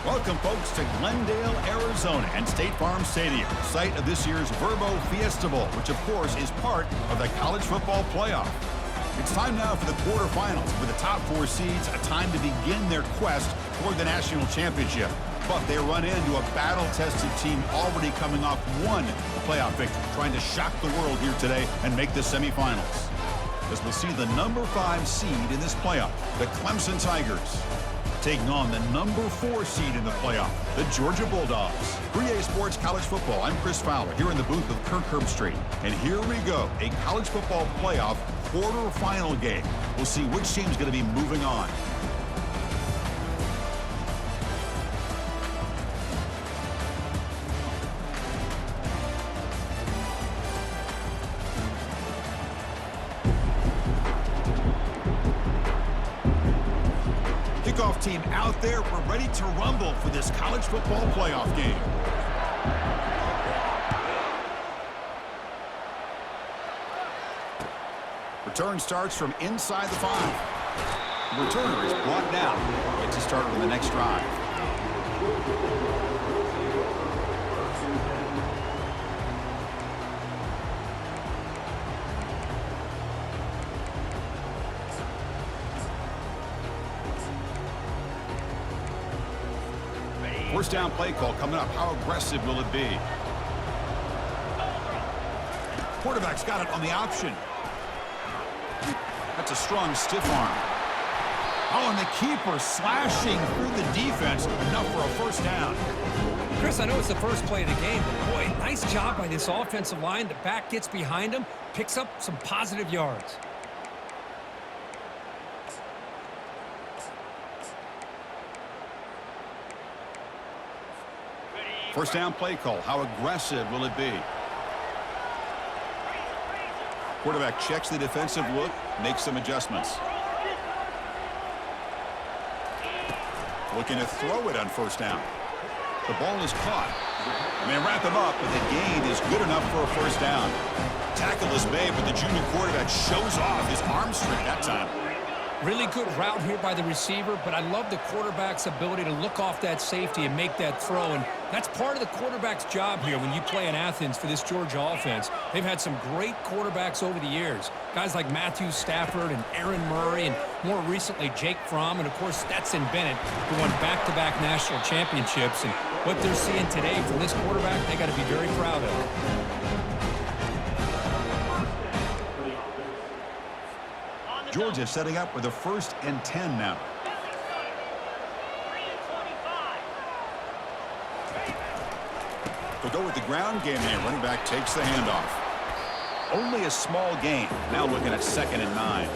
Welcome, folks, to Glendale, Arizona, and State Farm Stadium, site of this year's Verbo Fiesta Bowl, which, of course, is part of the college football playoff. It's time now for the quarterfinals, with the top four seeds a time to begin their quest toward the national championship. But they run into a battle-tested team already coming off one playoff victory, trying to shock the world here today and make the semifinals. As we'll see the number 5 seed in this playoff, the Clemson Tigers, taking on the number 4 seed in the playoff, the Georgia Bulldogs. 3A Sports College Football, I'm Chris Fowler, here in the booth with Kirk Herbstreit. And here we go, a college football playoff quarterfinal game. We'll see which team's going to be moving on. Kickoff team out there. We're ready to rumble for this college football playoff game. Return starts from inside the 5. The returner is brought down. Gets us started on the next drive. First down play call coming up. How aggressive will it be? Quarterback's got it on the option. That's a strong stiff arm. Oh, and the keeper slashing through the defense. Enough for a first down. Chris, I know it's the first play of the game, but boy, nice job by this offensive line. The back gets behind him, picks up some positive yards. First down play call. How aggressive will it be? Quarterback checks the defensive look, makes some adjustments. Looking to throw it on first down. The ball is caught. And they wrap him up, but the gain is good enough for a first down. Tackle is made, but the junior quarterback shows off his arm strength that time. Really good route here by the receiver, but I love the quarterback's ability to look off that safety and make that throw, and that's part of the quarterback's job here when you play in Athens for this Georgia offense. They've had some great quarterbacks over the years, guys like Matthew Stafford and Aaron Murray, and more recently Jake Fromm, and of course Stetson Bennett, who won back-to-back national championships. And what they're seeing today from this quarterback, they got to be very proud of. Georgia setting up with a 1st and 10 now. They'll go with the ground game here. Running back takes the handoff. Only a small gain. Now looking at 2nd and 9.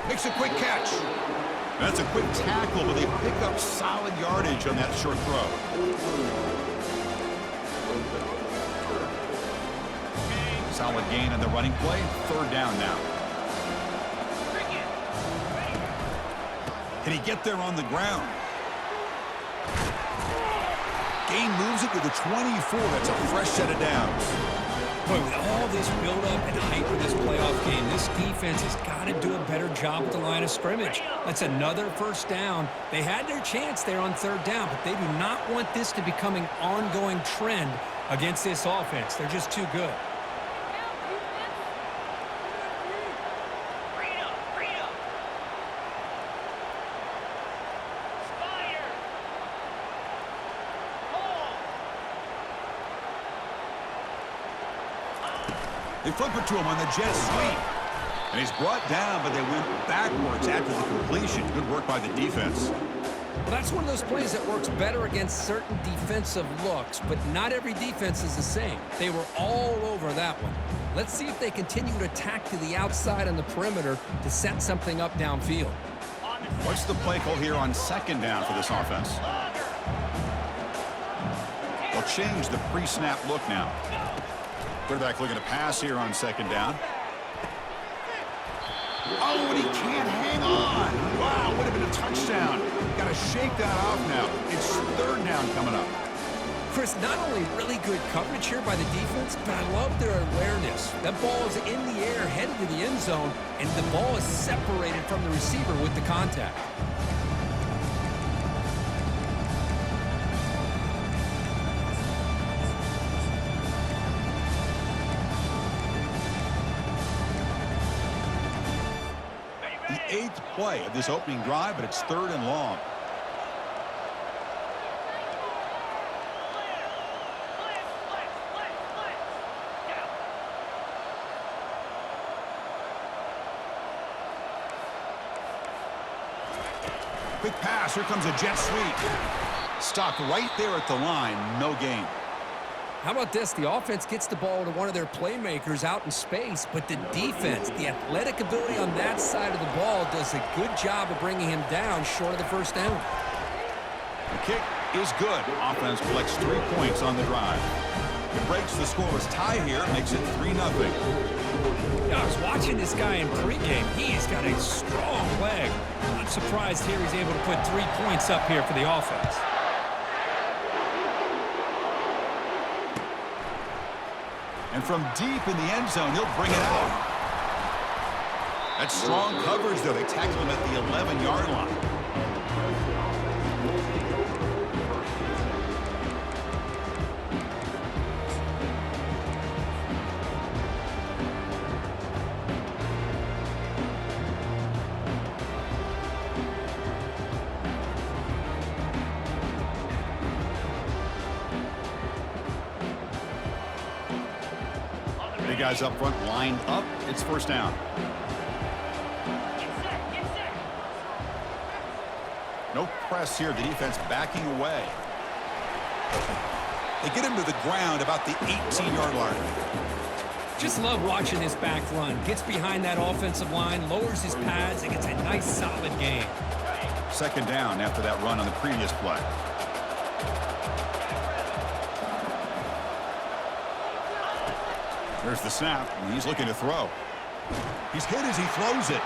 Makes a quick catch. That's a quick tackle, but they pick up solid yardage on that short throw. Solid gain on the running play. 3rd down now. Can he get there on the ground? Gain moves it to the 24. That's a fresh set of downs. Boy, with all this build-up and hype for this playoff game, this defense has got to do a better job at the line of scrimmage. That's another 1st down. They had their chance there on 3rd down, but they do not want this to become an ongoing trend against this offense. They're just too good. They flip it to him on the jet sweep. And he's brought down, but they went backwards after the completion. Good work by the defense. Well, that's one of those plays that works better against certain defensive looks, but not every defense is the same. They were all over that one. Let's see if they continue to attack to the outside on the perimeter to set something up downfield. What's the play call here on 2nd down for this offense? They'll change the pre-snap look now. Quarterback looking to pass here on 2nd down. Oh, and he can't hang on. Wow, would have been a touchdown. Got to shake that off now. It's 3rd down coming up. Chris, not only really good coverage here by the defense, but I love their awareness. That ball is in the air, headed to the end zone, and the ball is separated from the receiver with the contact. The 8th play of this opening drive, but it's 3rd and long. Quick pass. Here comes a jet sweep. Stopped right there at the line. No gain. How about this? The offense gets the ball to one of their playmakers out in space, but the defense, the athletic ability on that side of the ball does a good job of bringing him down short of the 1st down. The kick is good. Offense collects 3 points on the drive. It breaks the scoreless tie here, makes it 3-0. I was watching this guy in pregame. He's got a strong leg. I'm surprised here he's able to put 3 points up here for the offense. And from deep in the end zone, he'll bring it out. That's strong coverage, though. They tackle him at the 11-yard line. Guys up front lined up. It's 1st down. No press here. The defense backing away. They get him to the ground about the 18-yard line. Just love watching this back run. Gets behind that offensive line, lowers his pads, and gets a nice solid gain. 2nd down after that run on the previous play. There's the snap, and he's looking to throw. He's hit as he throws it.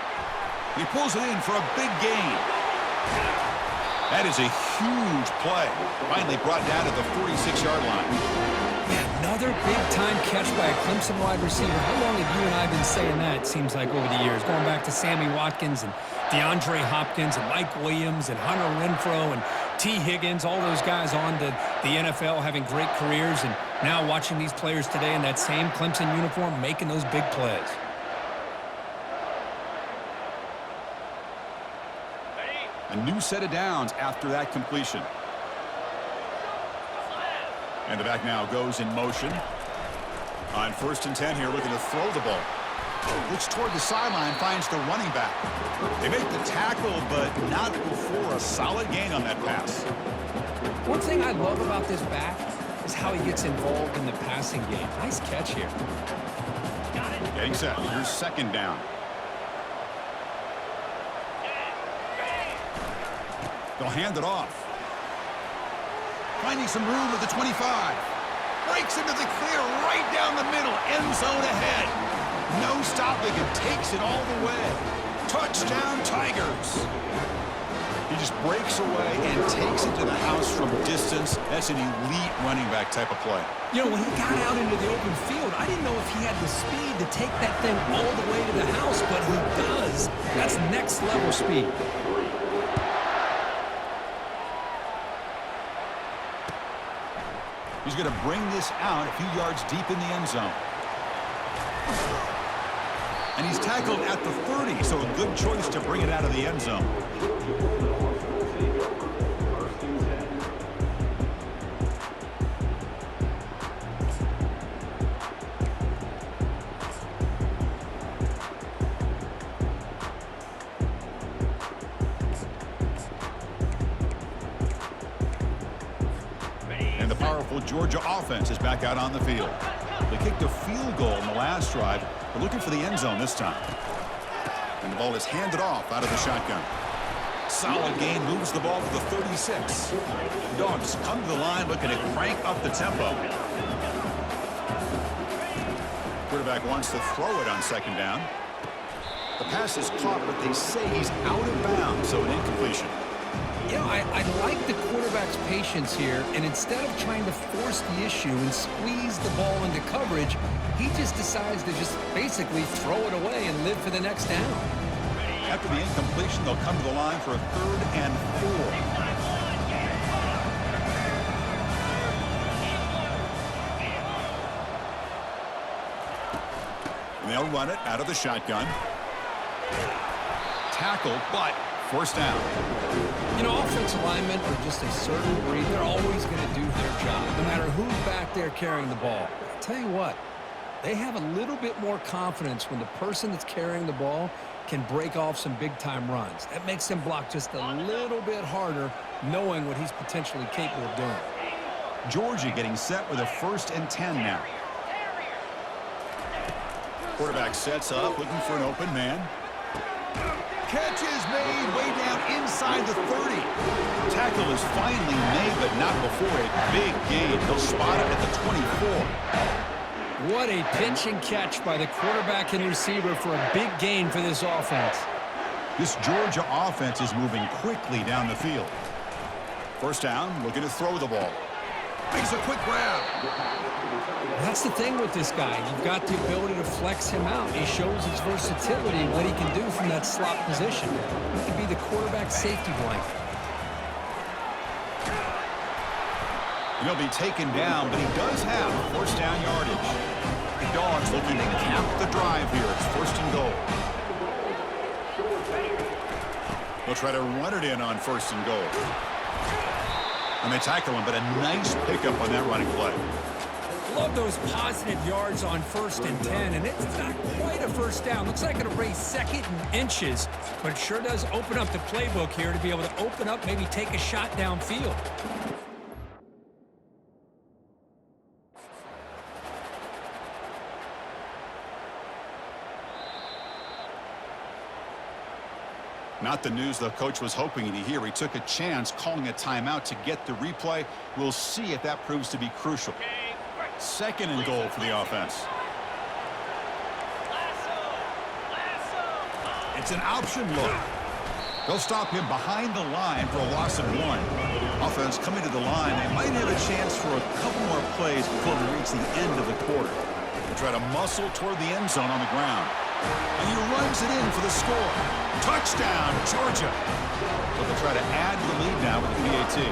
He pulls it in for a big gain. That is a huge play. Finally brought down to the 46-yard line. Yeah, another big-time catch by a Clemson wide receiver. How long have you and I been saying that, it seems like, over the years? Going back to Sammy Watkins and DeAndre Hopkins and Mike Williams and Hunter Renfrow and T. Higgins, all those guys on to the NFL having great careers, and now watching these players today in that same Clemson uniform making those big plays. A new set of downs after that completion. And the back now goes in motion. On 1st and 10 here, looking to throw the ball. Looks toward the sideline, finds the running back. They make the tackle, but not before a solid gain on that pass. One thing I love about this back is how he gets involved in the passing game. Nice catch here. Getting set. Here's 2nd down. They'll hand it off. Finding some room at the 25. Breaks into the clear right down the middle. End zone ahead. No stopping and takes it all the way. Touchdown, Tigers. He just breaks away and takes it to the house from distance. That's an elite running back type of play. You know, when he got out into the open field, I didn't know if he had the speed to take that thing all the way to the house, but he does. That's next level speed. He's going to bring this out a few yards deep in the end zone. And he's tackled at the 30, so a good choice to bring it out of the end zone. Georgia offense is back out on the field. They kicked a field goal in the last drive. They're looking for the end zone this time. And the ball is handed off out of the shotgun. Solid gain, moves the ball to the 36. The Dogs come to the line looking to crank up the tempo. Quarterback wants to throw it on 2nd down. The pass is caught, but they say he's out of bounds, so an incompletion. You know, I like the quarterback's patience here, and instead of trying to force the issue and squeeze the ball into coverage, he just decides to just basically throw it away and live for the next down. After the incompletion, they'll come to the line for a 3rd and 4. And they'll run it out of the shotgun. Tackled, but 1st down. You know, offensive linemen are just a certain breed. They're always going to do their job, no matter who's back there carrying the ball. I'll tell you what, they have a little bit more confidence when the person that's carrying the ball can break off some big-time runs. That makes them block just a little bit harder, knowing what he's potentially capable of doing. Georgia getting set with a 1st and 10 now. Quarterback sets up, looking for an open man. Catch is made way down inside the 30. Tackle is finally made, but not before a big gain. He'll spot it at the 24. What a pitch and catch by the quarterback and receiver for a big gain for this offense. This Georgia offense is moving quickly down the field. 1st down, looking to throw the ball. Makes a quick grab. That's the thing with this guy. You've got the ability to flex him out. He shows his versatility and what he can do from that slot position. He can be the quarterback's safety blanket. And he'll be taken down, but he does have 1st down yardage. The Dogs looking to cap the drive here. It's 1st and goal. They'll try to run it in on 1st and goal. And they tackle him, but a nice pickup on that running play. Love those positive yards on 1st and 10, and it's not quite a 1st down. Looks like it'll raise 2nd and inches, but it sure does open up the playbook here to be able to open up, maybe take a shot downfield. Not the news the coach was hoping to hear. He took a chance calling a timeout to get the replay. We'll see if that proves to be crucial. 2nd and goal for the offense. It's an option look. They'll stop him behind the line for a loss of 1. Offense coming to the line. They might have a chance for a couple more plays before they reach the end of the quarter. They try to muscle toward the end zone on the ground. And he runs it in for the score. Touchdown, Georgia. But they'll try to add to the lead now with the PAT.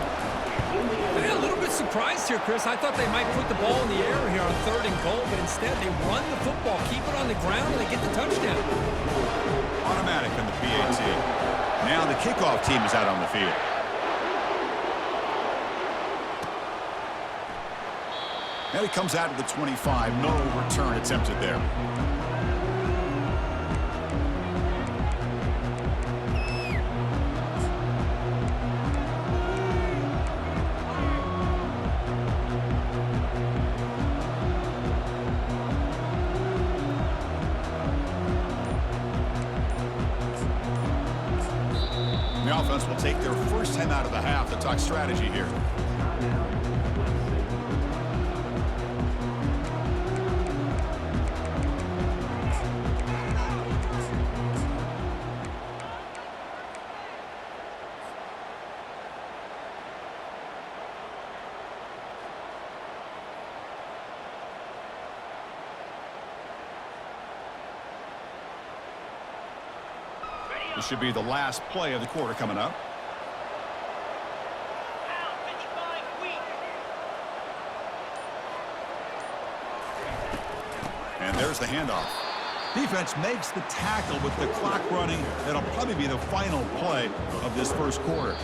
Yeah, a little bit surprised here, Chris. I thought they might put the ball in the air here on 3rd and goal, but instead they run the football, keep it on the ground, and they get the touchdown. Automatic on the PAT. Now the kickoff team is out on the field. Now he comes out to the 25. No return attempted there. The offense will take their first time out of the half to talk strategy here. This should be the last play of the quarter coming up. And there's the handoff. Defense makes the tackle with the clock running. That'll probably be the final play of this first quarter.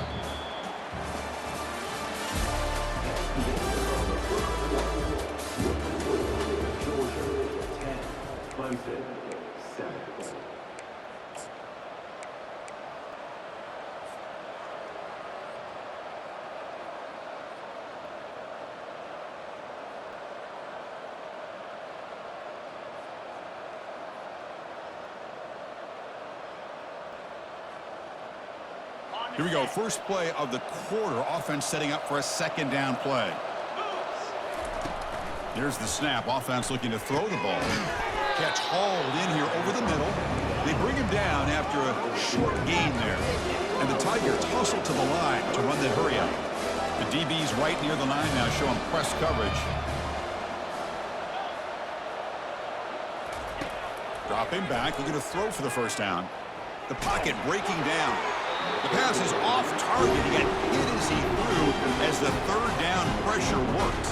Here we go. First play of the quarter. Offense setting up for a 2nd down play. Here's the snap. Offense looking to throw the ball. Catch hauled in here over the middle. They bring him down after a short gain there. And the Tigers hustle to the line to run the hurry up. The DB's right near the line now showing press coverage. Drop him back. Looking to throw for the first down. The pocket breaking down. The pass is off target. He got hit as he threw as the 3rd down pressure worked.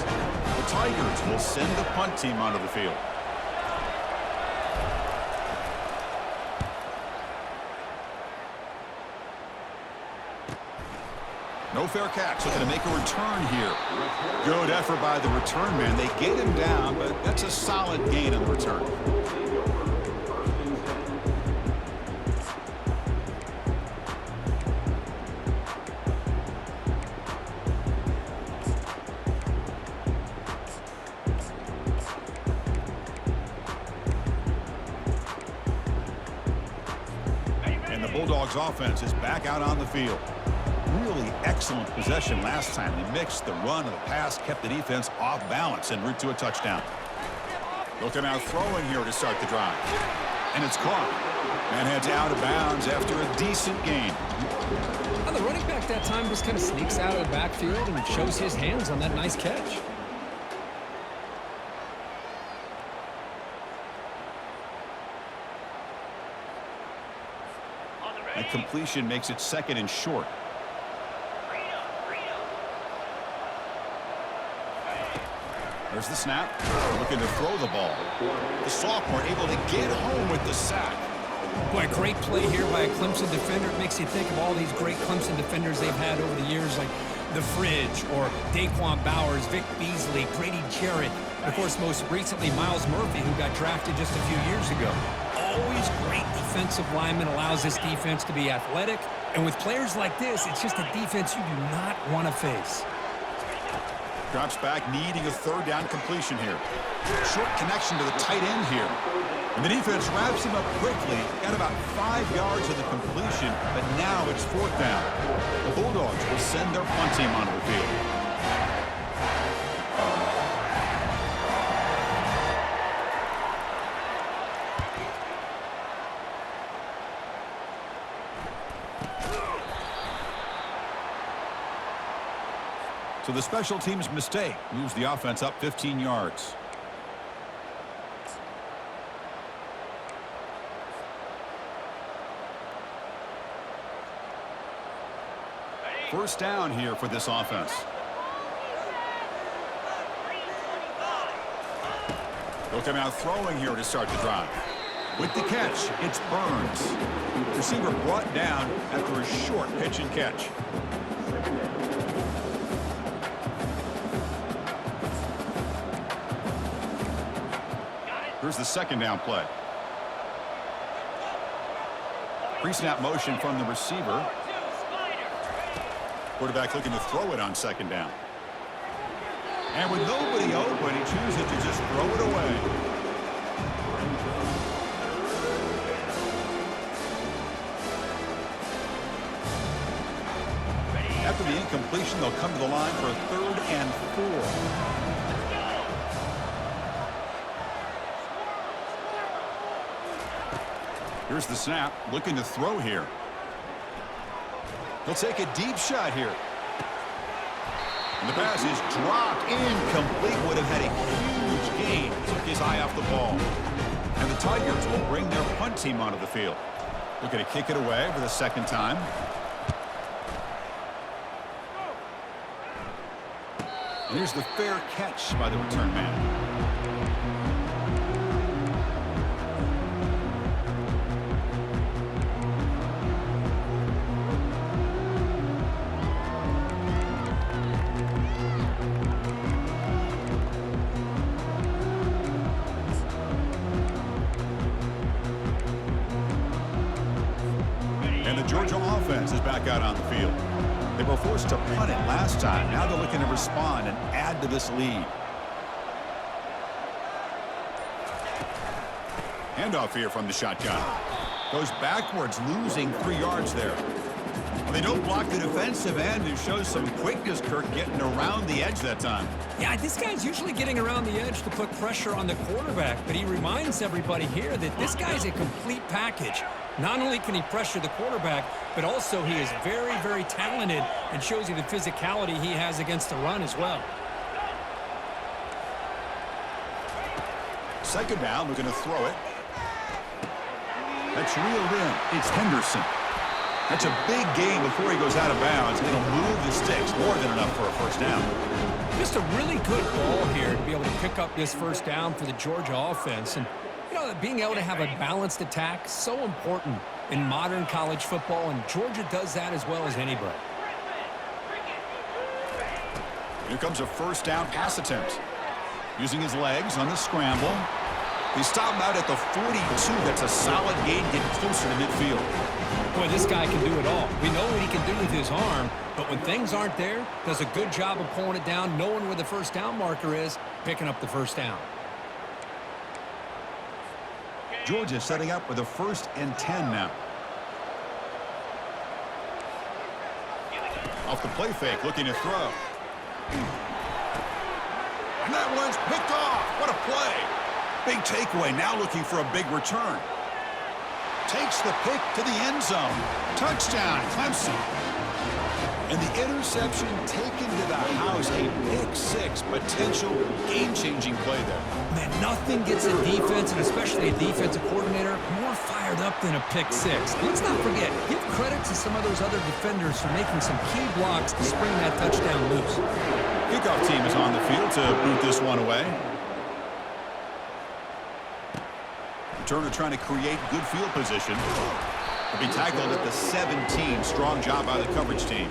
The Tigers will send the punt team onto the field. No fair catch. Looking to make a return here. Good effort by the return man. They get him down, but that's a solid gain on the return. Bulldogs offense is back out on the field. Really excellent possession last time. They mixed the run and the pass, kept the defense off balance en route to a touchdown. Looking out throwing here to start the drive. And it's caught. And heads out of bounds after a decent gain. Well, the running back that time just kind of sneaks out of the backfield and shows his hands on that nice catch. That completion makes it 2nd and short. There's the snap. Looking to throw the ball. The sophomore able to get home with the sack. Boy, great play here by a Clemson defender. It makes you think of all these great Clemson defenders they've had over the years, like The Fridge or Daquan Bowers, Vic Beasley, Grady Jarrett, and of course most recently Miles Murphy, who got drafted just a few years ago. Always great defensive lineman, allows this defense to be athletic. And with players like this, it's just a defense you do not want to face. Drops back, needing a 3rd down completion here. Short connection to the tight end here. And the defense wraps him up quickly. Got about 5 yards of the completion, but now it's 4th down. The Bulldogs will send their punt team onto the field. So the special teams mistake moves the offense up 15 yards. First down here for this offense. They'll come out throwing here to start the drive. With the catch, it's Burns. Receiver brought down after a short pitch and catch. Here's the second down play. Pre-snap motion from the receiver. Quarterback looking to throw it on second down. And with nobody open, he chooses to just throw it away. After the incompletion, they'll come to the line for a 3rd and 4. Here's the snap, looking to throw here. He'll take a deep shot here. And the pass is dropped, incomplete. Would have had a huge gain. Took his eye off the ball. And the Tigers will bring their punt team onto the field. Looking to kick it away for the second time. And here's the fair catch by the return man. And the Georgia offense is back out on the field. They were forced to punt it last time. Now they're looking to respond and add to this lead. Handoff here from the shotgun. Goes backwards, losing 3 yards there. Well, they don't block the defensive end, who shows some quickness, Kirk, getting around the edge that time. Yeah, this guy's usually getting around the edge to put pressure on the quarterback, but he reminds everybody here that this guy's a complete package. Not only can he pressure the quarterback, but also he is very, very talented and shows you the physicality he has against the run as well. Second down, looking to throw it. That's reeled in. It's Henderson. That's a big gain before he goes out of bounds. It'll move the sticks, more than enough for a first down. Just a really good ball here to be able to pick up this first down for the Georgia offense. And you know, being able to have a balanced attack, so important in modern college football, and Georgia does that as well as anybody. Here comes a first down pass attempt. Using his legs on the scramble. He stopped out at the 42. That's a solid gain, getting closer to midfield. Boy, this guy can do it all. We know what he can do with his arm, but when things aren't there, does a good job of pulling it down, knowing where the first down marker is, picking up the first down. Georgia setting up with a 1st and 10 now. Off the play fake, looking to throw. And that one's picked off. What a play. Big takeaway, now looking for a big return. Takes the pick to the end zone. Touchdown, Clemson. And the interception taken to the house. A pick-6, potential game-changing play there. Man, nothing gets a defense, and especially a defensive coordinator, more fired up than a pick-6. Let's not forget, give credit to some of those other defenders for making some key blocks to spring that touchdown loose. Kickoff team is on the field to boot this one away. Turner trying to create good field position. Will be tackled at the 17. Strong job by the coverage team.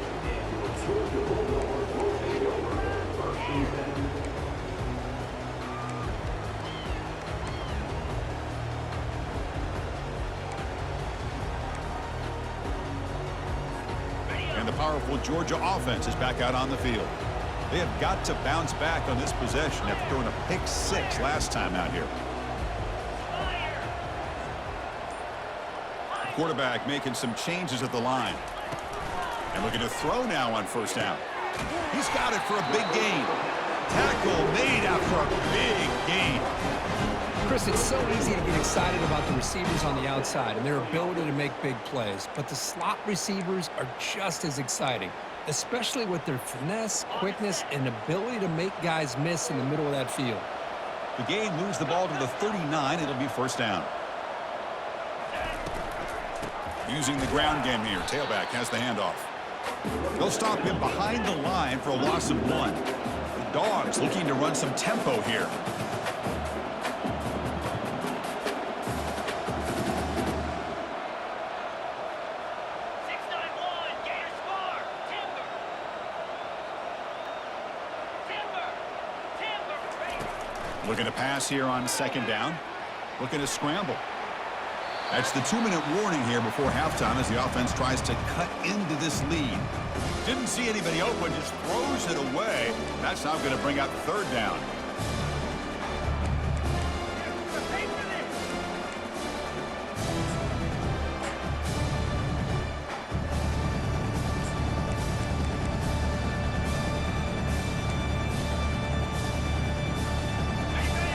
And the powerful Georgia offense is back out on the field. They have got to bounce back on this possession after throwing a pick-6 last time out here. Quarterback making some changes at the line. And looking to throw now on first down. He's got it for a big gain. Tackle made after a big gain. Chris, it's so easy to get excited about the receivers on the outside and their ability to make big plays, but the slot receivers are just as exciting, especially with their finesse, quickness, and ability to make guys miss in the middle of that field. The game moves the ball to the 39. It'll be first down. Using the ground game here. Tailback has the handoff. They'll stop him behind the line for a loss of 1. The Dogs looking to run some tempo here. Looking to pass here on second down. Looking to scramble. That's the 2-minute warning here before halftime as the offense tries to cut into this lead. Didn't see anybody open, just throws it away. That's now going to bring up third down.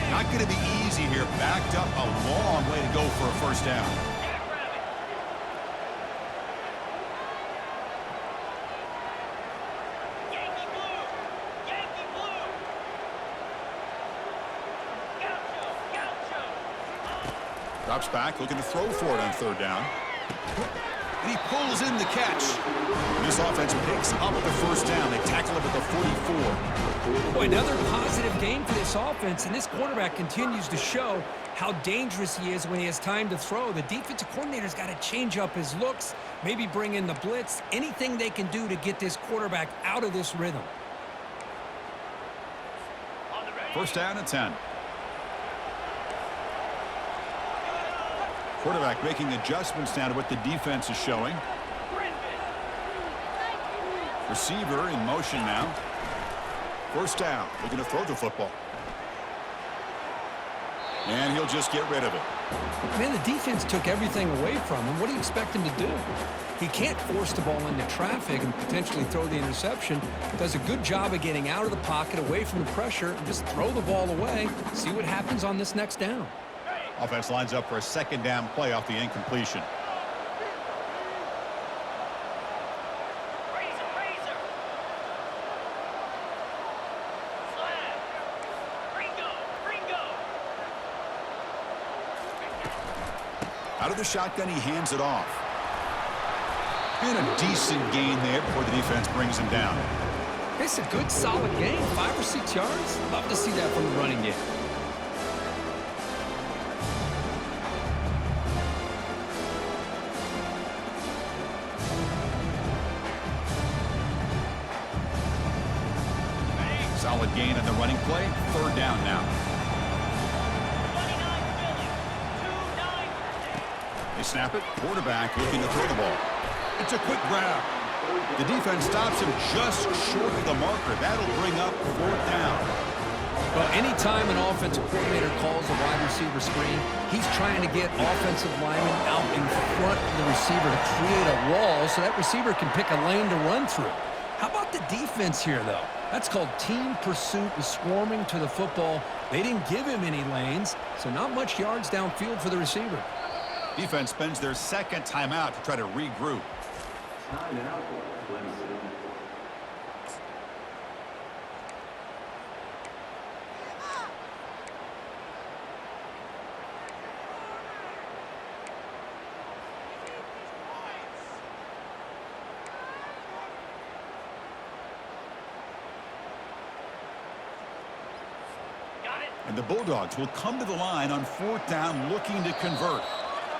Not going to be easy here. Backed up a long way to go for a first down. Yankee blue. Yankee blue. Gaucho. Drops back, looking to throw for it on third down. And he pulls in the catch. This offense picks up the first down. They tackle him at the 44. Boy, another positive game for this offense, and this quarterback continues to show how dangerous he is when he has time to throw. The defensive coordinator's got to change up his looks, maybe bring in the blitz, anything they can do to get this quarterback out of this rhythm. First down and 10. Quarterback making adjustments now to what the defense is showing. Receiver in motion now. First down. Looking to throw the football. And he'll just get rid of it. Man, the defense took everything away from him. What do you expect him to do? He can't force the ball into traffic and potentially throw the interception. Does a good job of getting out of the pocket, away from the pressure, and just throw the ball away. See what happens on this next down. Offense lines up for a second down play off the incompletion. Razor. Slab. Ringo. Out of the shotgun, he hands it off. And a decent gain there before the defense brings him down. It's a good, solid game. 5 or 6 yards. Love to see that from the running game. Solid gain on the running play. Third down now. 29 Philly. 2-9. They snap it. Quarterback looking to throw the ball. It's a quick grab. The defense stops him just short of the marker. That'll bring up fourth down. Well, anytime an offensive coordinator calls a wide receiver screen, he's trying to get offensive linemen out in front of the receiver to create a wall so that receiver can pick a lane to run through. How about the defense here, though? That's called team pursuit and swarming to the football. They didn't give him any lanes, so not much yards downfield for the receiver. Defense spends their second timeout to try to regroup. And the Bulldogs will come to the line on fourth down looking to convert.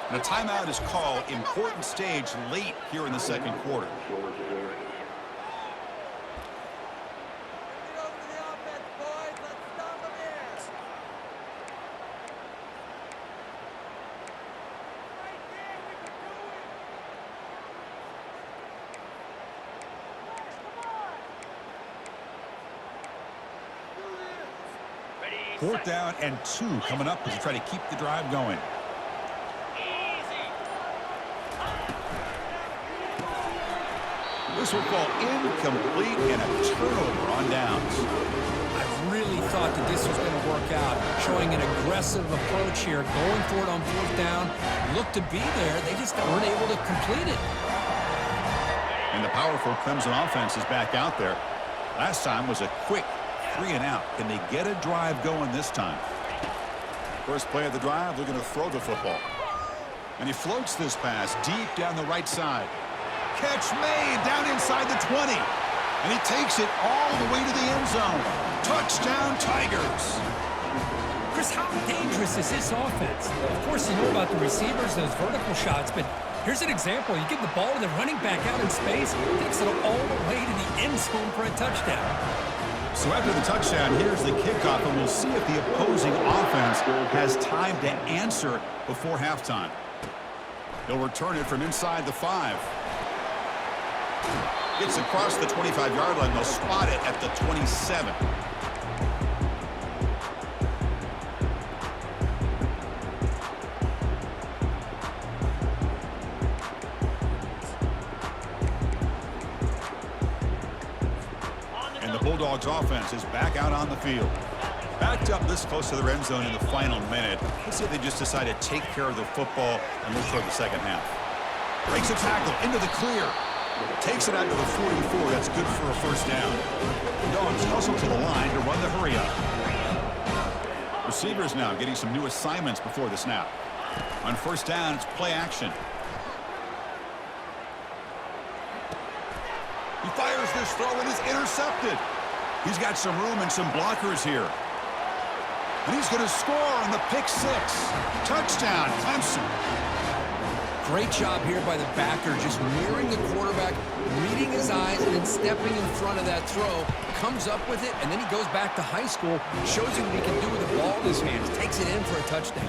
And a timeout is called. Important stage late here in the second quarter. Fourth down and 2 coming up as you try to keep the drive going. This will fall incomplete and a turnover on downs. I really thought that this was going to work out, showing an aggressive approach here, going for it on fourth down. Looked to be there. They just weren't able to complete it. And the powerful Clemson offense is back out there. Last time was a quick 3 and out. Can they get a drive going this time? First play of the drive, they're going to throw the football. And he floats this pass deep down the right side. Catch made down inside the 20. And he takes it all the way to the end zone. Touchdown, Tigers. Chris, how dangerous is this offense? Of course, you know about the receivers, those vertical shots, but here's an example. You give the ball to the running back out in space, takes it all the way to the end zone for a touchdown. So after the touchdown, here's the kickoff, and we'll see if the opposing offense has time to answer before halftime. They'll return it from inside the 5. Gets across the 25-yard line. They'll spot it at the 27. And the Bulldogs offense is back out on the field. Backed up this close to their end zone in the final minute. Let's see if they just decide to take care of the football and look toward the second half. Breaks a tackle into the clear. Takes it out to the 44. That's good for a first down. The Dogs hustle to the line to run the hurry up. Receivers now getting some new assignments before the snap. On first down, it's play action. He fires this throw and is intercepted. He's got some room and some blockers here. And he's going to score on the pick 6. Touchdown, Clemson. Great job here by the backer, just mirroring the quarterback, reading his eyes, and then stepping in front of that throw. Comes up with it, and then he goes back to high school, shows you what he can do with the ball in his hands, takes it in for a touchdown.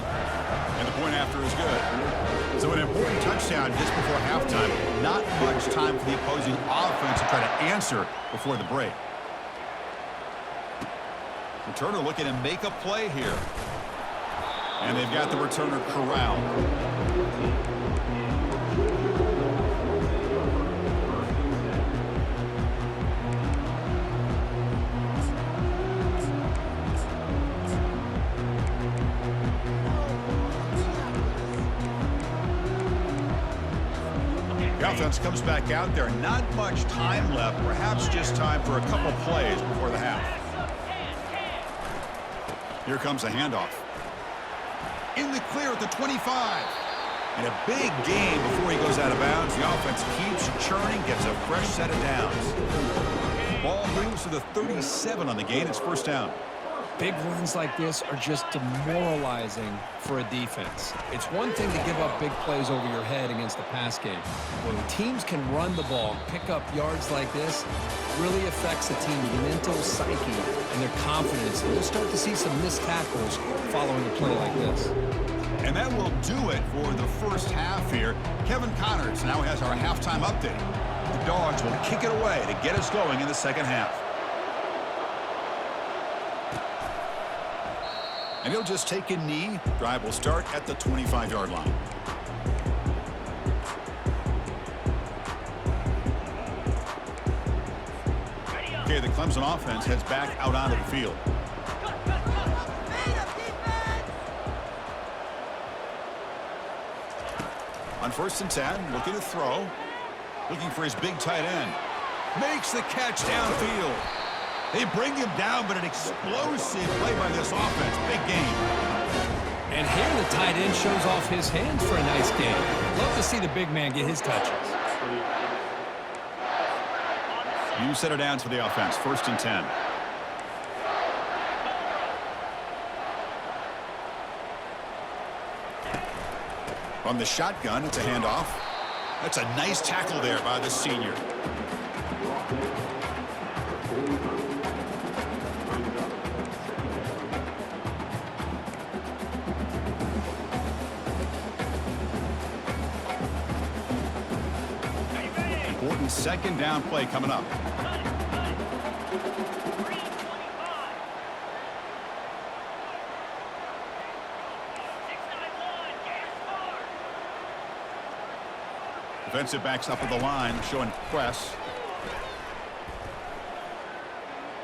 And the point after is good. So an important touchdown just before halftime. Not much time for the opposing offense to try to answer before the break. Returner looking to make a play here. And they've got the returner corralled. The offense comes back out there. Not much time left. Perhaps just time for a couple plays before the half. Here comes a handoff. In the clear at the 25. And a big gain before he goes out of bounds. The offense keeps churning, gets a fresh set of downs. Ball moves to the 37 on the gain. It's first down. Big runs like this are just demoralizing for a defense. It's one thing to give up big plays over your head against the pass game. When teams can run the ball, pick up yards like this, really affects the team's mental psyche and their confidence. We'll start to see some missed tackles following a play like this. And that will do it for the first half here. Kevin Connors now has our halftime update. The Dogs will kick it away to get us going in the second half. And he'll just take a knee. Drive will start at the 25-yard line. Okay, the Clemson offense heads back out onto the field. On first and 10, looking to throw. Looking for his big tight end. Makes the catch downfield. They bring him down, but an explosive play by this offense. Big game. And here the tight end shows off his hands for a nice game. Love to see the big man get his touches. New set of downs for the offense. First and 10. From the shotgun, it's a handoff. That's a nice tackle there by the senior. Important second down play coming up. Defensive backs up at the line, showing press.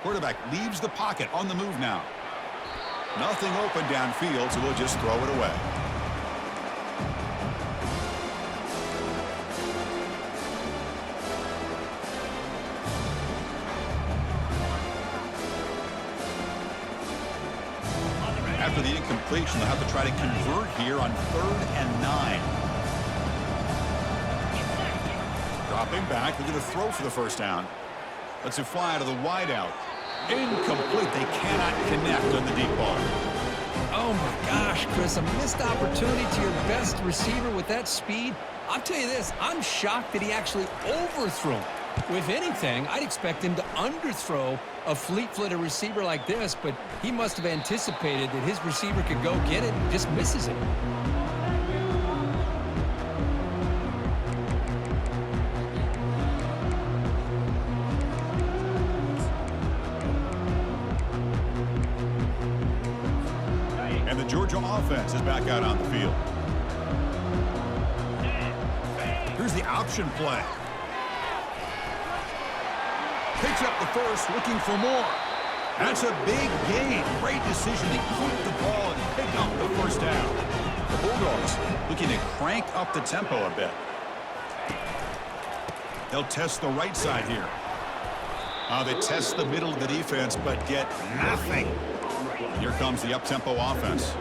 Quarterback leaves the pocket on the move now. Nothing open downfield, so we'll just throw it away. After the incompletion, they'll have to try to convert here on 3rd and 9. Dropping back, they're going to throw for the first down. Let's it fly out of the wideout. Incomplete. They cannot connect on the deep ball. Oh, my gosh, Chris, a missed opportunity to your best receiver with that speed. I'll tell you this, I'm shocked that he actually overthrew him. If anything, I'd expect him to underthrow a fleet-footed receiver like this, but he must have anticipated that his receiver could go get it and just misses it. And the Georgia offense is back out on the field. Here's the option play. Picks up the first, looking for more. That's a big gain. Great decision to keep the ball and pick up the first down. The Bulldogs looking to crank up the tempo a bit. They'll test the right side here. They test the middle of the defense, but get nothing. Here comes the up-tempo offense.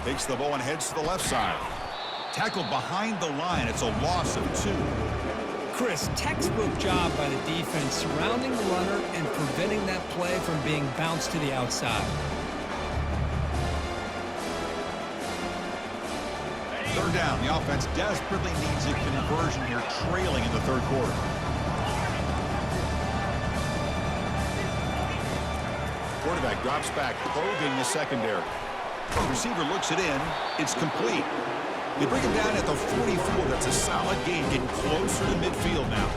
Takes the ball and heads to the left side. Tackled behind the line. It's a loss of 2. Chris, textbook job by the defense surrounding the runner and preventing that play from being bounced to the outside. 3rd down. The offense desperately needs a conversion here, trailing in the 3rd quarter. Quarterback drops back, probing the secondary. The receiver looks it in. It's complete. They bring him down at the 44. That's a solid gain, getting closer to midfield now.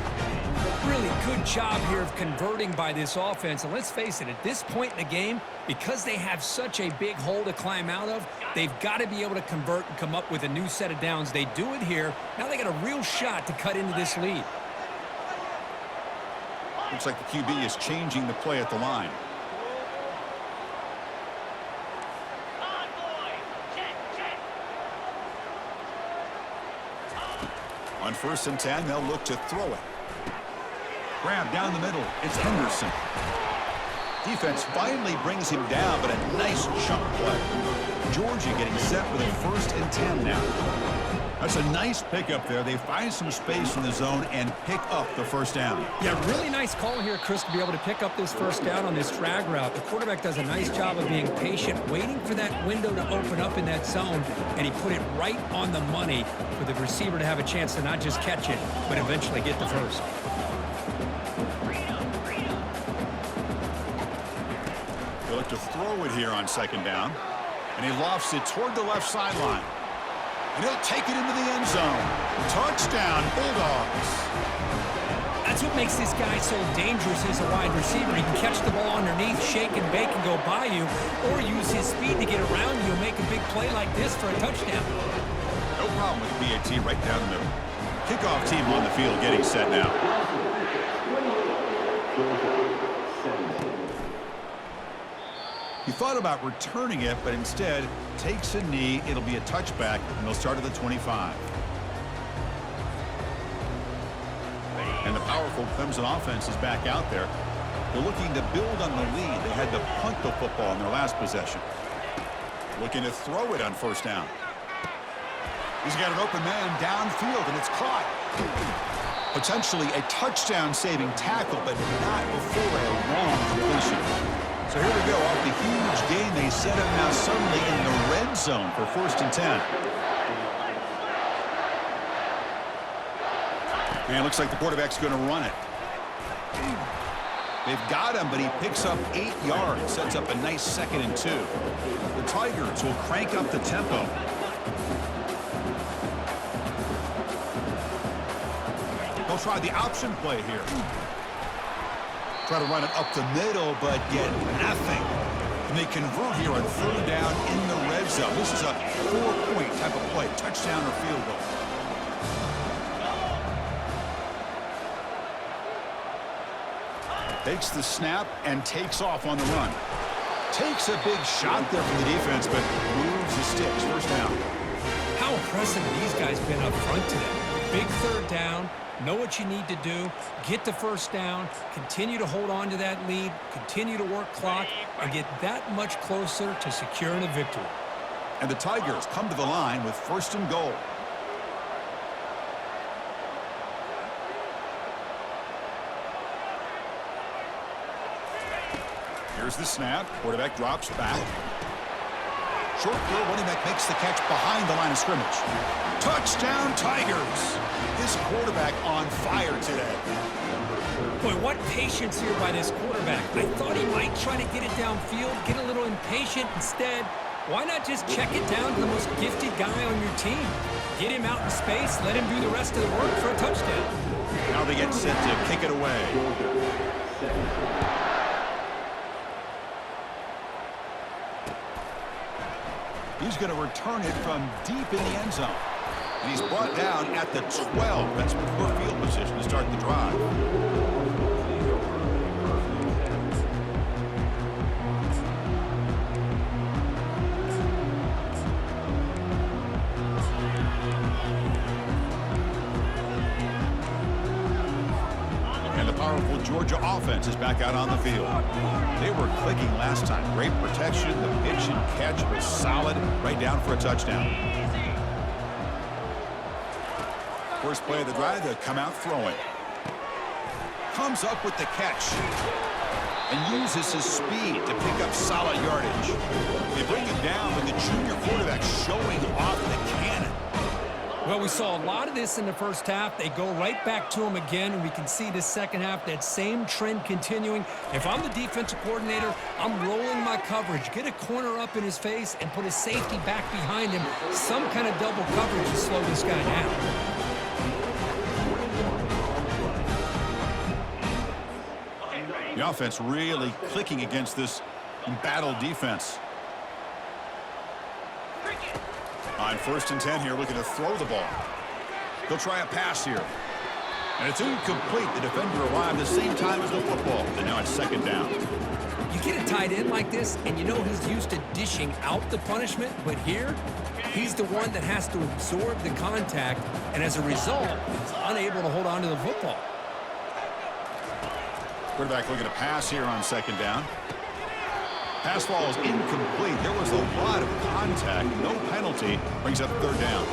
Really good job here of converting by this offense. And let's face it, at this point in the game, because they have such a big hole to climb out of, they've got to be able to convert and come up with a new set of downs. They do it here. Now they got a real shot to cut into this lead. Looks like the QB is changing the play at the line. On 1st and 10, they'll look to throw it. Grab down the middle. It's Henderson. Defense finally brings him down, but a nice chunk play. Georgia getting set with a 1st and 10 now. That's a nice pickup there. They find some space in the zone and pick up the first down. Yeah, really nice call here, Chris, to be able to pick up this first down on this drag route. The quarterback does a nice job of being patient, waiting for that window to open up in that zone, and he put it right on the money for the receiver to have a chance to not just catch it, but eventually get the first. They look to throw it here on 2nd down, and he lofts it toward the left sideline. And he'll take it into the end zone. Touchdown, Bulldogs. That's what makes this guy so dangerous as a wide receiver. He can catch the ball underneath, shake and bake and go by you, or use his speed to get around you and make a big play like this for a touchdown. No problem with the PAT right down the middle. Kickoff team on the field getting set now. He thought about returning it, but instead takes a knee. It'll be a touchback, and they'll start at the 25. And the powerful Clemson offense is back out there. They're looking to build on the lead. They had to punt the football in their last possession. Looking to throw it on 1st down. He's got an open man downfield, and it's caught. Potentially a touchdown-saving tackle, but not before a long completion. So here we go, off the huge gain. They set him now suddenly in the red zone for 1st and 10. And it looks like the quarterback's going to run it. They've got him, but he picks up 8 yards, sets up a nice 2nd and 2. The Tigers will crank up the tempo. They'll try the option play here. Try to run it up the middle, but get nothing. And they convert here on 3rd down in the red zone. This is a 4-point type of play, touchdown or field goal. Takes the snap and takes off on the run. Takes a big shot there from the defense, but moves the sticks. First down. How impressive have these guys been up front today? Big third down. Know what you need to do. Get the first down. Continue to hold on to that lead. Continue to work clock and get that much closer to securing a victory. And the Tigers come to the line with first and goal. Here's the snap. Quarterback drops back. Short throw. Running back makes the catch behind the line of scrimmage. Touchdown, Tigers. This quarterback on fire today. Boy, what patience here by this quarterback. I thought he might try to get it downfield, get a little impatient. Instead, why not just check it down to the most gifted guy on your team? Get him out in space, let him do the rest of the work for a touchdown. Now they get set to kick it away. He's going to return it from deep in the end zone. And he's brought down at the 12. That's poor field position to start the drive. And the powerful Georgia offense is back out on the field. They were clicking last time. Great protection. The pitch and catch was solid. Right down for a touchdown. First play of the drive, they come out throwing. Comes up with the catch. And uses his speed to pick up solid yardage. They bring him down with the junior quarterback showing off the cannon. Well, we saw a lot of this in the first half. They go right back to him again, and we can see this second half, that same trend continuing. If I'm the defensive coordinator, I'm rolling my coverage. Get a corner up in his face and put a safety back behind him. Some kind of double coverage to slow this guy down. The offense really clicking against this embattled defense. On first and 10 here, looking to throw the ball. He'll try a pass here. And it's incomplete. The defender arrived the same time as the football. And now it's second down. You get a tight end like this, and you know he's used to dishing out the punishment, but here, he's the one that has to absorb the contact, and as a result, he's unable to hold on to the football. Quarterback looking to pass here on second down. Pass ball is incomplete. There was a lot of contact. No penalty. Brings up third down.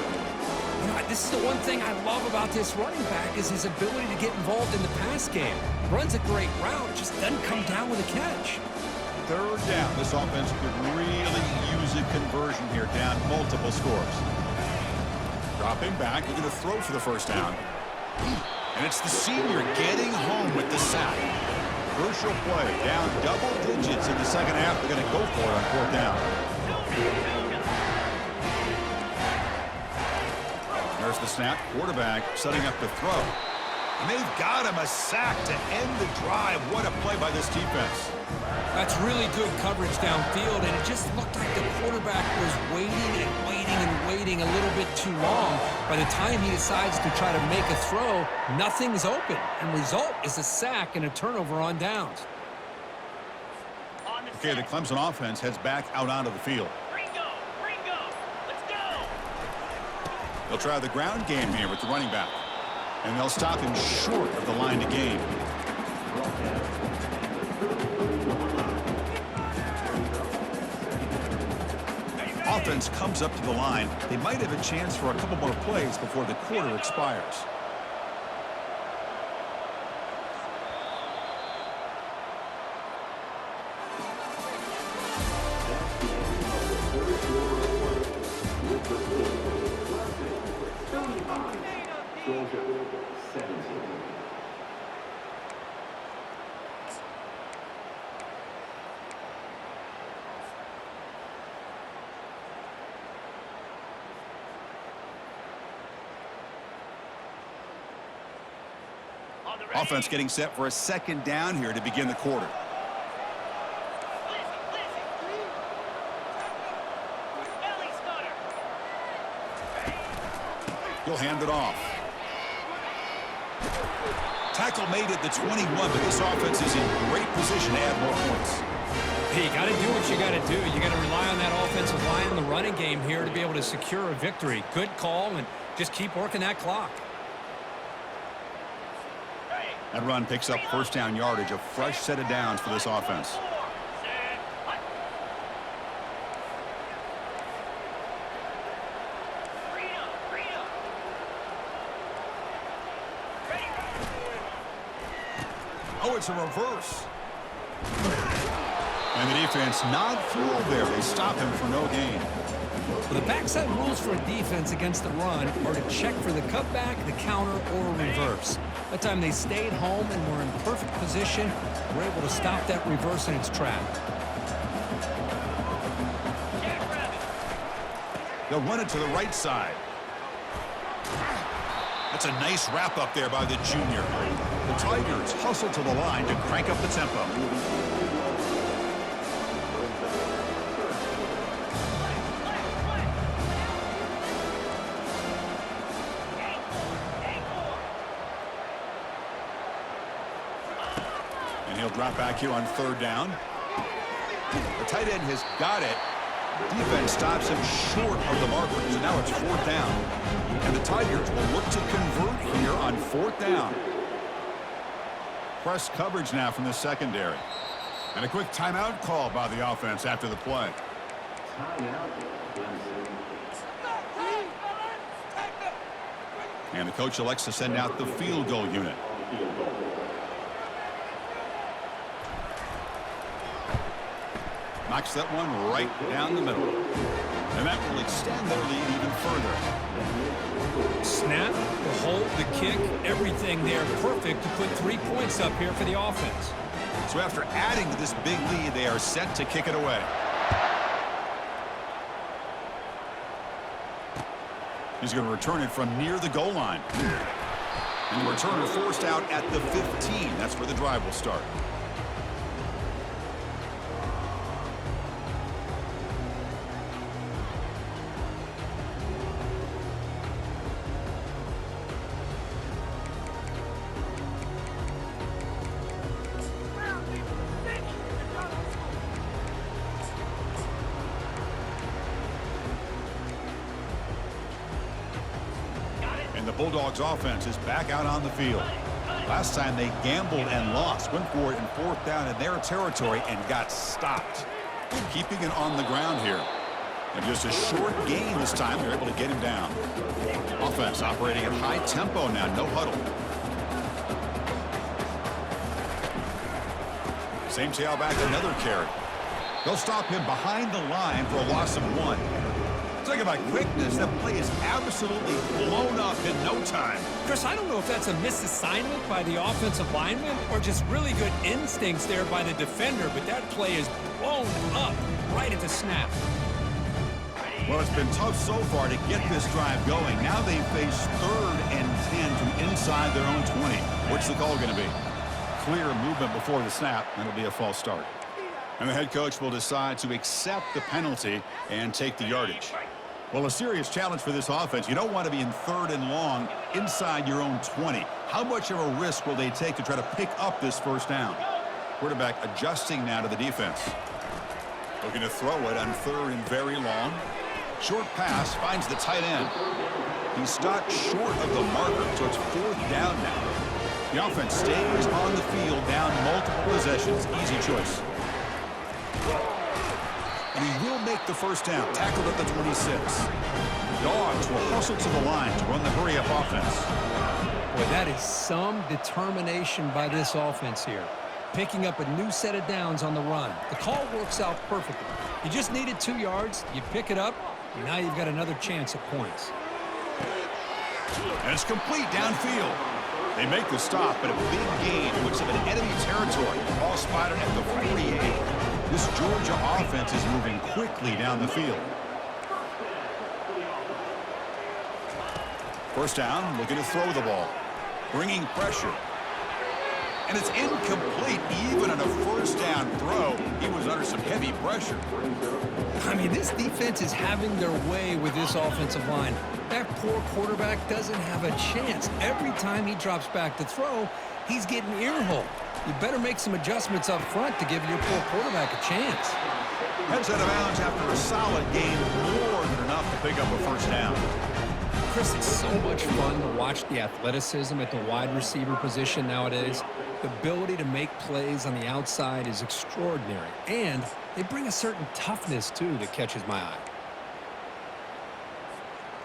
You know, this is the one thing I love about this running back is his ability to get involved in the pass game. Runs a great route, just doesn't come down with a catch. Third down. This offense could really use a conversion here, down multiple scores. Dropping back, looking to throw for the first down. And it's the senior getting home with the sack. Crucial play, down double digits in the second half. They're going to go for it on fourth down. There's the snap. Quarterback setting up to throw. And they've got him a sack to end the drive. What a play by this defense. That's really good coverage downfield, and it just looked like the quarterback was waiting and waiting and waiting a little bit too long. By the time he decides to try to make a throw, nothing's open, and result is a sack and a turnover on downs. Okay, the Clemson offense heads back out onto the field. Ringo, let's go. They'll try the ground game here with the running back. And they'll stop him short of the line to gain. Offense comes up to the line. They might have a chance for a couple more plays before the quarter expires. Offense getting set for a second down here to begin the quarter. He'll hand it off. Tackle made at the 21, but this offense is in great position to add more points. Hey, you got to do what you got to do. You got to rely on that offensive line in the running game here to be able to secure a victory. Good call, and just keep working that clock. That run picks up first down yardage, a fresh set of downs for this offense. Oh, it's a reverse. And the defense not fooled there. They stop him for no gain. Well, the backside rules for a defense against the run are to check for the cutback, the counter, or reverse. That time they stayed home and were in perfect position. Were able to stop that reverse in its track. They'll run it to the right side. That's a nice wrap up there by the junior. The Tigers hustle to the line to crank up the tempo. And he'll drop back here on third down. The tight end has got it. Defense stops him short of the markers, and now it's fourth down. And the Tigers will look to convert here on fourth down. Press coverage now from the secondary. And a quick timeout call by the offense after the play. And the coach elects to send out the field goal unit. Knocks that one right down the middle. And that will extend their lead even further. Snap, the hold, the kick, everything there perfect to put 3 points up here for the offense. So after adding to this big lead, they are set to kick it away. He's going to return it from near the goal line. And the returner forced out at the 15. That's where the drive will start. And the Bulldogs offense is back out on the field. Last time they gambled and lost. Went for it in fourth down in their territory and got stopped. Keeping it on the ground here. And just a short gain this time. They're able to get him down. Offense operating at high tempo now. No huddle. Same tailback, another carry. They'll stop him behind the line for a loss of 1. Talk about quickness. That play is absolutely blown up in no time. Chris, I don't know if that's a misassignment by the offensive lineman or just really good instincts there by the defender, but that play is blown up right at the snap. Well, it's been tough so far to get this drive going. Now they face 3rd and 10 from inside their own 20. What's the call going to be? Clear movement before the snap, and it'll be a false start. And the head coach will decide to accept the penalty and take the yardage. Well, a serious challenge for this offense. You don't want to be in 3rd and long inside your own 20. How much of a risk will they take to try to pick up this first down? Quarterback adjusting now to the defense. Looking to throw it on 3rd and very long. Short pass finds the tight end. He's stopped short of the marker, so it's 4th down now. The offense stays on the field down multiple possessions. Easy choice. And he will make the first down. Tackled at the 26. Dogs will hustle to the line to run the hurry-up offense. Boy, that is some determination by this offense here. Picking up a new set of downs on the run. The call works out perfectly. You just needed 2 yards. You pick it up. And now you've got another chance at points. And it's complete downfield. They make the stop, but a big gain puts them in enemy territory. Ball spotted at the 48. This Georgia offense is moving quickly down the field. First down, looking to throw the ball. Bringing pressure. And it's incomplete. Even on a first down throw, he was under some heavy pressure. I mean, this defense is having their way with this offensive line. That poor quarterback doesn't have a chance. Every time he drops back to throw, he's getting ear-hole. You better make some adjustments up front to give your poor quarterback a chance. Heads out of bounds after a solid gain, more than enough to pick up a first down. Chris, it's so much fun to watch the athleticism at the wide receiver position nowadays. The ability to make plays on the outside is extraordinary. And they bring a certain toughness, too, that catches my eye.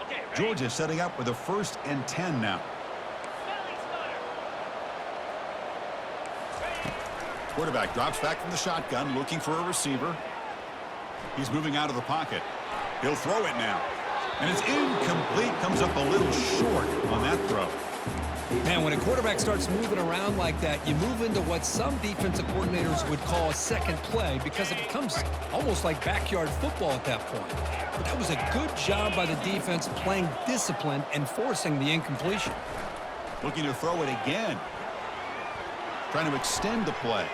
Okay, ready? Georgia setting up with a 1st and 10 now. Belly stutter. Ready? Quarterback drops back from the shotgun, looking for a receiver. He's moving out of the pocket. He'll throw it now. And it's incomplete. Comes up a little short on that throw. Man, when a quarterback starts moving around like that, you move into what some defensive coordinators would call a second play because it becomes almost like backyard football at that point. But that was a good job by the defense playing discipline and forcing the incompletion. Looking to throw it again. Trying to extend the play.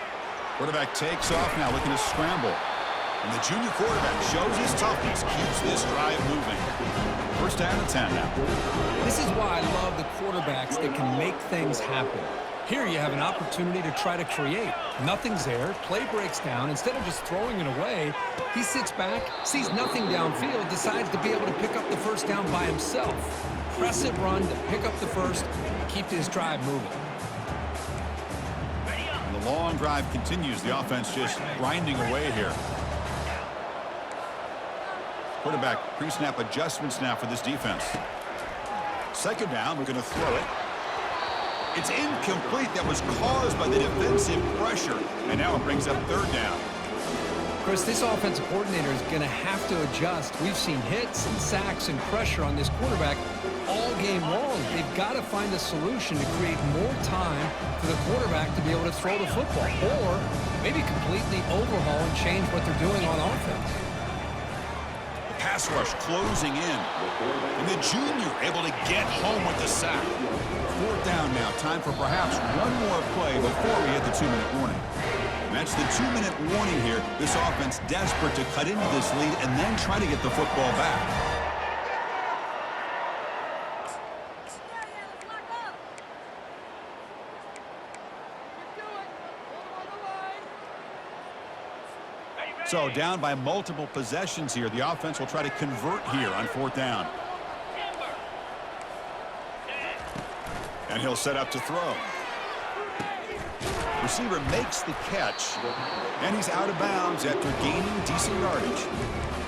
Quarterback takes off now, looking to scramble. And the junior quarterback shows his toughness, keeps this drive moving. 1st down and 10 now. This is why I love the quarterbacks that can make things happen. Here you have an opportunity to try to create. Nothing's there. Play breaks down. Instead of just throwing it away, he sits back, sees nothing downfield, decides to be able to pick up the first down by himself. Impressive run to pick up the first, keep this drive moving. Ready up. And the long drive continues. The offense just grinding away here. Quarterback pre-snap adjustments now for this defense. 2nd down, we're going to throw it. It's incomplete. That was caused by the defensive pressure. And now it brings up 3rd down. Chris, this offensive coordinator is going to have to adjust. We've seen hits and sacks and pressure on this quarterback all game long. They've got to find a solution to create more time for the quarterback to be able to throw the football, or maybe completely overhaul and change what they're doing on offense. Pass rush closing in. And the junior able to get home with the sack. 4th down now. Time for perhaps one more play before we hit the 2-minute warning. And that's the 2-minute warning here. This offense desperate to cut into this lead and then try to get the football back. So down by multiple possessions here. The offense will try to convert here on 4th down. Timber. And he'll set up to throw. Receiver makes the catch, and he's out of bounds after gaining decent yardage.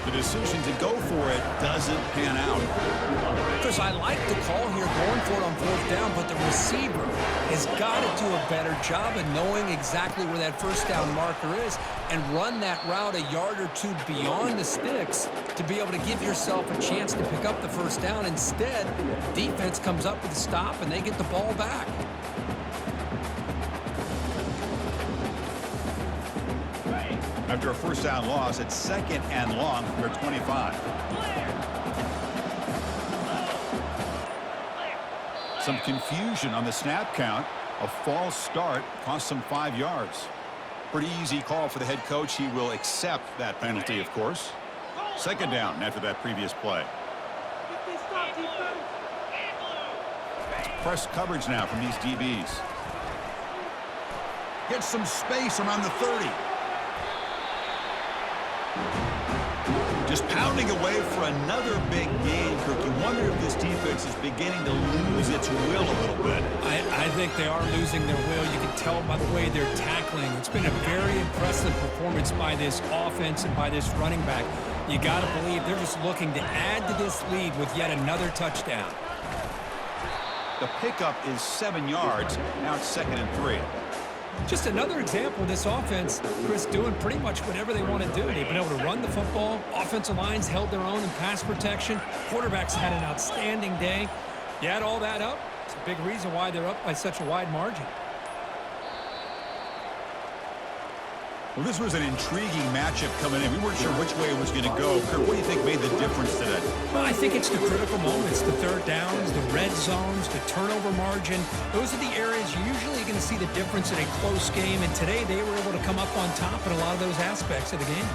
The decision to go for it doesn't pan out. Chris, I like the call here going for it on 4th down, but the receiver has got to do a better job of knowing exactly where that 1st down marker is and run that route a yard or two beyond the sticks to be able to give yourself a chance to pick up the 1st down. Instead, the defense comes up with a stop and they get the ball back. After a 1st down loss, it's 2nd and long from their 25. Some confusion on the snap count. A false start cost them 5 yards. Pretty easy call for the head coach. He will accept that penalty, of course. 2nd down after that previous play. Press coverage now from these DBs. Gets some space around the 30. Just pounding away for another big game, Kirk. You wonder if this defense is beginning to lose its will a little bit. I think they are losing their will. You can tell by the way they're tackling. It's been a very impressive performance by this offense and by this running back. You got to believe they're just looking to add to this lead with yet another touchdown. The pickup is 7 yards. Now it's 2nd and 3. Just another example of this offense, Chris, doing pretty much whatever they want to do. They've been able to run the football. Offensive lines held their own in pass protection. Quarterbacks had an outstanding day. You add all that up, it's a big reason why they're up by such a wide margin. Well, this was an intriguing matchup coming in. We weren't sure which way it was going to go. Kurt, what do you think made the difference today? Well, I think it's the critical moments, the third downs, the red zones, the turnover margin. Those are the areas you're usually going to see the difference in a close game, and today they were able to come up on top in a lot of those aspects of the game.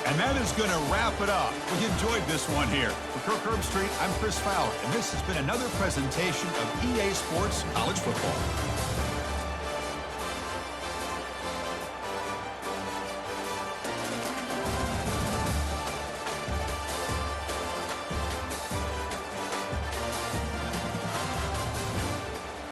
And that is going to wrap it up. We enjoyed this one here. For Kirk Herbstreit, I'm Chris Fowler, and this has been another presentation of EA Sports College Football.